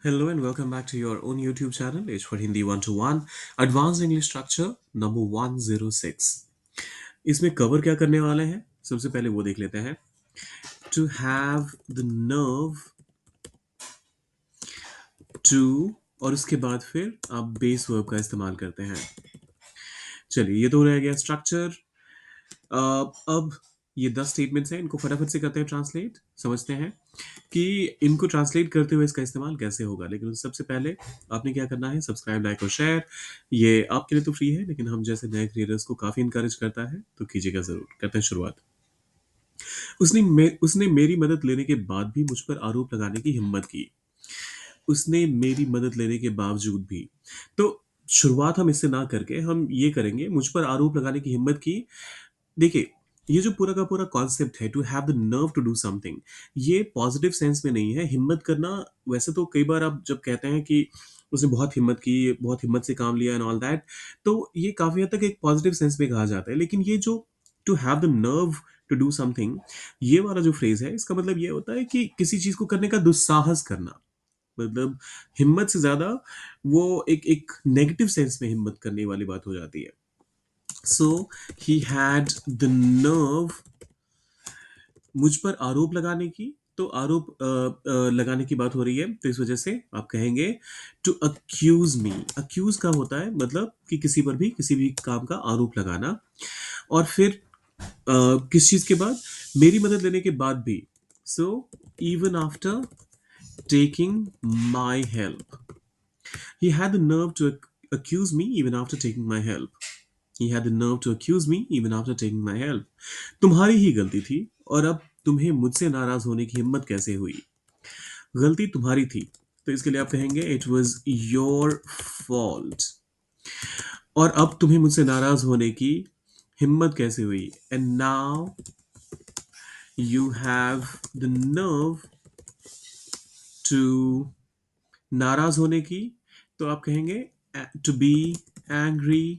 Hello and welcome back to your own YouTube channel, H for Hindi 121 Advanced English Structure number 106. इसमें cover क्या करने वाले हैं सबसे पहले वो देख लेते हैं. To have the nerve to और उसके बाद फिर आप बेस वर्ब का इस्तेमाल करते हैं. चलिए ये तो रह गया स्ट्रक्चर. अब ये 10 स्टेटमेंट्स हैं, इनको फटाफट से करते हैं ट्रांसलेट. समझते हैं कि इनको ट्रांसलेट करते हुए इसका इस्तेमाल कैसे होगा. लेकिन उससे सबसे पहले आपने क्या करना है, सब्सक्राइब, लाइक और शेयर. ये आपके लिए तो फ्री है, लेकिन हम जैसे नए क्रिएटर्स को काफ़ी इंकरेज करता है, तो कीजिएगा ज़रूर. करते हैं शुरुआत. उसने मेरी मदद लेने के बाद भी मुझ पर आरोप लगाने की हिम्मत की. उसने मेरी मदद लेने के बावजूद भी. तो शुरुआत हम इससे ना करके हम ये करेंगे, मुझ पर आरोप लगाने की हिम्मत की. देखिए, ये जो पूरा का पूरा कॉन्सेप्ट है, to have the nerve to do something, ये पॉजिटिव सेंस में नहीं है. हिम्मत करना, वैसे तो कई बार आप जब कहते हैं कि उसने बहुत हिम्मत की, बहुत हिम्मत से काम लिया एंड ऑल दैट, तो ये काफी हद तक एक पॉजिटिव सेंस में कहा जाता है. लेकिन ये जो to have the nerve to do something, ये वाला जो फ्रेज है, इसका मतलब ये होता है कि किसी चीज को करने का दुस्साहस करना. मतलब हिम्मत से ज्यादा वो एक एक नेगेटिव सेंस में हिम्मत करने वाली बात हो जाती है. So he had the nerve, मुझ पर आरोप लगाने की. तो आरोप लगाने की बात हो रही है, तो इस वजह से आप कहेंगे टू अक्यूज मी. अक्यूज का होता है मतलब कि किसी पर भी किसी भी काम का आरोप लगाना. और फिर किस चीज के बाद, मेरी मदद लेने के बाद भी. So even after taking my help, he had the nerve to accuse me even after taking my help. He had the nerve to accuse me even after taking my help. तुम्हारी ही गलती थी, और अब तुम्हें मुझसे नाराज होने की हिम्मत कैसे हुई. गलती तुम्हारी थी, तो इसके लिए आप कहेंगे इट वॉज योर फॉल्ट. और अब तुम्हें मुझसे नाराज होने की हिम्मत कैसे हुई. And now you have the nerve to, नाराज होने की, तो आप कहेंगे to be angry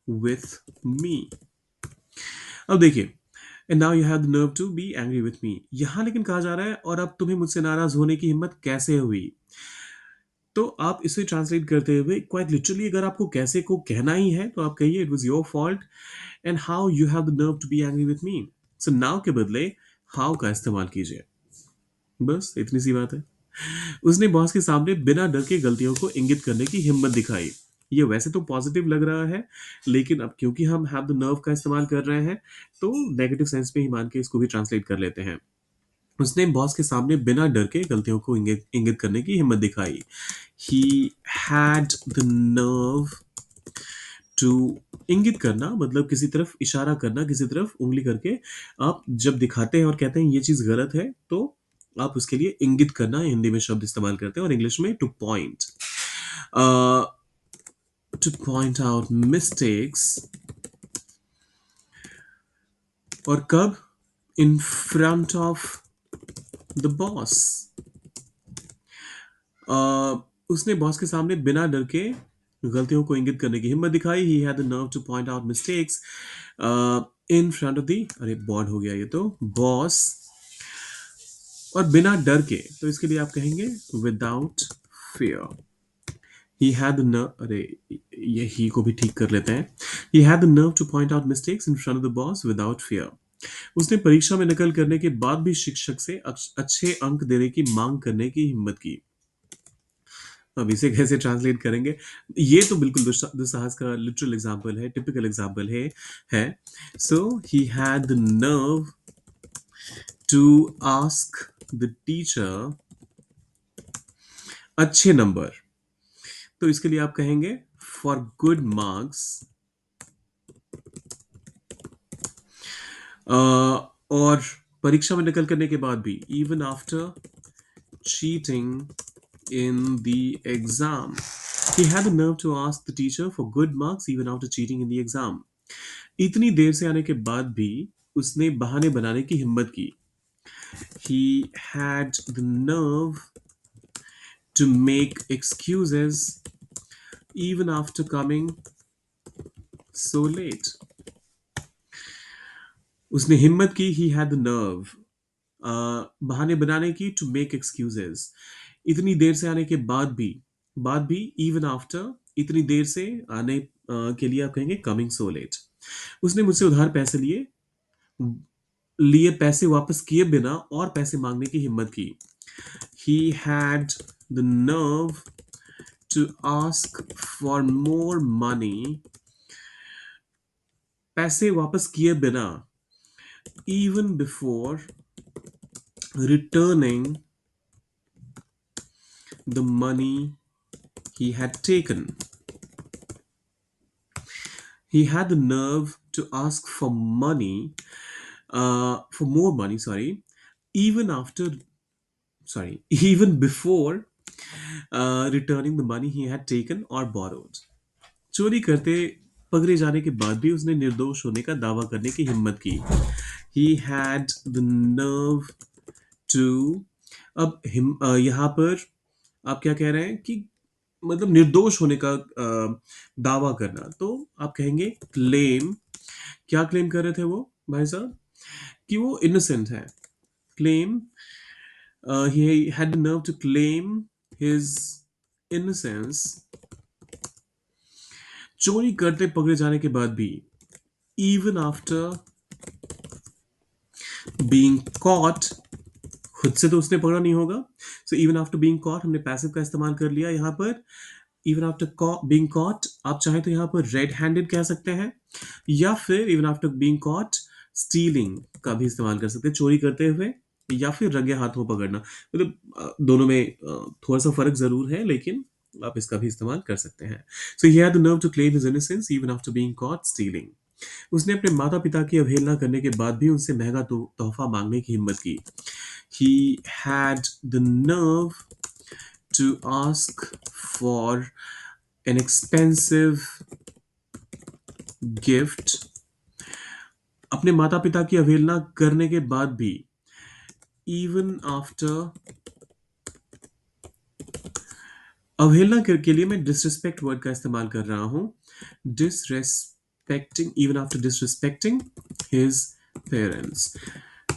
with me. अब देखिए, and now you have the nerve to be angry with me. यहां लेकिन कहा जा रहा है और अब तुम्हें मुझसे नाराज होने की हिम्मत कैसे हुई. तो आप इसे ट्रांसलेट करते हुए क्वाइट लिटरली, अगर आपको कैसे को कहना ही है, तो आप कहिए it was your fault and how you have the nerve to be angry with me. So now के बदले हाउ का इस्तेमाल कीजिए. बस इतनी सी बात है. उसने बॉस के सामने बिना डर के गलतियों को इंगित करने की हिम्मत दिखाई. ये वैसे तो पॉजिटिव लग रहा है, लेकिन अब क्योंकि हम हैव द नर्व का इस्तेमाल कर रहे हैं, तो नेगेटिव सेंस में ही मान के इसको भी ट्रांसलेट कर लेते हैं. उसने बॉस के सामने बिना डर के गलतियों को इंगित इंगित करने की हिम्मत दिखाई. He had the nerve to, इंगित करना मतलब किसी तरफ इशारा करना, किसी तरफ उंगली करके आप जब दिखाते हैं और कहते हैं ये चीज गलत है, तो आप उसके लिए इंगित करना हिंदी में शब्द इस्तेमाल करते हैं, और इंग्लिश में two point. Two point out mistakes. और कब, in front of the boss. उसने बॉस के सामने बिना डर के गलतियों को इंगित करने की हिम्मत दिखाई. He had the nerve two point out mistakes in front of the, अरे बॉड हो गया ये तो, बॉस. और बिना डर के, तो इसके लिए आप कहेंगे without fear. He had the nerve, अरे ये ही को भी ठीक कर लेते हैं. ही had the nerve two point out mistakes in front of the boss without fear. उसने परीक्षा में नकल करने के बाद भी शिक्षक से अच्छे अंक देने की मांग करने की हिम्मत की. अब इसे कैसे ट्रांसलेट करेंगे. ये तो बिल्कुल दुस्साहस का लिटरल एग्जांपल है, टिपिकल एग्जांपल है. So he had the nerve to ask the teacher अच्छे नंबर. तो इसके लिए आप कहेंगे फॉर गुड मार्क्स. और परीक्षा में नकल करने के बाद भी, even after cheating in the exam. He had the nerve to ask the teacher for good marks even after cheating in the exam. इतनी देर से आने के बाद भी उसने बहाने बनाने की हिम्मत की. He had the nerve to make excuses even after coming so late. उसने हिम्मत की, he had the nerve, बहाने बनाने की, to make excuses इतनी देर से आने के बाद भी इवन आफ्टर, इतनी देर से आने के लिए आप कहेंगे कमिंग सो लेट। उसने मुझसे उधार पैसे लिए पैसे वापस किए बिना और पैसे मांगने की हिम्मत की। He had the nerve to ask for more money, पैसे वापस किए बिना, even before returning the money he had taken. He had the nerve to ask for money, for more money, sorry, even after, sorry, even before returning the money he had taken or borrowed. चोरी करते पकड़े जाने के बाद भी उसने निर्दोष होने का दावा करने की हिम्मत की। He had the nerve to, अब यहाँ पर आप क्या कह रहे हैं कि मतलब निर्दोष होने का दावा करना, तो आप कहेंगे क्लेम। क्या क्लेम कर रहे थे वो भाई साहब? कि वो इनोसेंट है। Claim, he had the nerve to claim his innocence, चोरी करते पकड़े जाने के बाद भी, even after being caught, खुद से तो उसने पकड़ा नहीं होगा, so even after being caught हमने पैसिव का इस्तेमाल कर लिया यहाँ पर। इवन आफ्टर बीइंग कॉट, आप चाहें तो यहाँ पर रेड हैंडेड कह सकते हैं, या फिर even after being caught stealing का भी इस्तेमाल कर सकते हैं, चोरी करते हुए, या फिर रंगे हाथों पकड़ना। मतलब दोनों में थोड़ा सा फर्क जरूर है, लेकिन आप इसका भी इस्तेमाल कर सकते हैं। So he had the nerve to claim his innocence even after being caught stealing. उसने अपने माता पिता की अवहेलना करने के बाद भी उनसे महंगा तोहफा मांगने की हिम्मत की। He had the nerve to ask for an expensive gift, अपने माता पिता की अवहेलना करने के बाद भी, even after, अवहेलना के लिए मैं डिसरिस्पेक्ट वर्ड का इस्तेमाल कर रहा हूं, disrespecting, even after disrespecting his parents.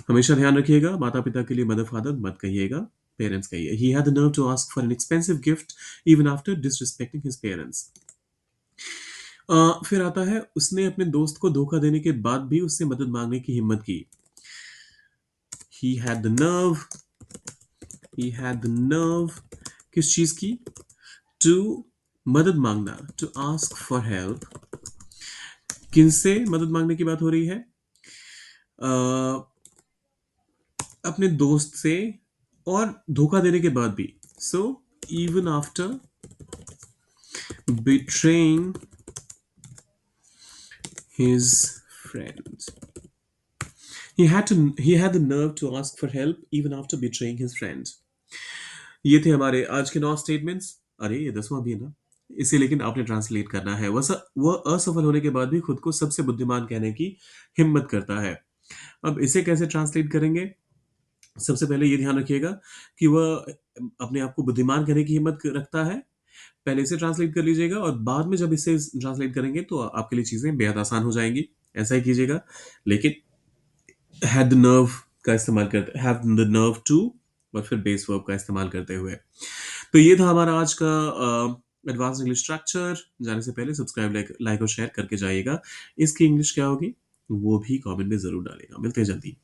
हमेशा ध्यान रखिएगा, माता पिता के लिए मदर फादर मत कहिएगा, पेरेंट्स कहिए। He had the nerve to ask for an expensive gift even after disrespecting his parents. फिर आता है, उसने अपने दोस्त को धोखा देने के बाद भी उससे मदद मांगने की हिम्मत की। He had the nerve, he had the nerve, किस चीज की? टू, मदद मांगना, टू आस्क फॉर हेल्प। किनसे मदद मांगने की बात हो रही है? अपने दोस्त से, और धोखा देने के बाद भी। So even after betraying his friend, he had the nerve to ask for help even after betraying his friend। ये थे हमारे आज के 9 स्टेटमेंट्स। अरे ये 10वां भी है ना, इसे लेकिन आपने ट्रांसलेट करना है। वह असफल होने के बाद भी खुद को सबसे बुद्धिमान कहने की हिम्मत करता है। अब इसे कैसे ट्रांसलेट करेंगे? सबसे पहले ये ध्यान रखिएगा कि वह अपने आप को बुद्धिमान कहने की हिम्मत रखता है। पहले इसे ट्रांसलेट कर लीजिएगा, और बाद में जब इसे ट्रांसलेट करेंगे तो आपके लिए चीजें बेहद आसान हो जाएंगी। ऐसा ही कीजिएगा। लेकिन हैड द नर्व का इस्तेमाल करते, हैव द नर्व टू, और फिर बेस वर्ब का इस्तेमाल करते हुए। तो ये था हमारा आज का एडवांस इंग्लिश स्ट्रक्चर। जाने से पहले सब्सक्राइब, लाइक और शेयर करके जाइएगा। इसकी इंग्लिश क्या होगी वो भी कमेंट में जरूर डालेगा। मिलते हैं जल्दी।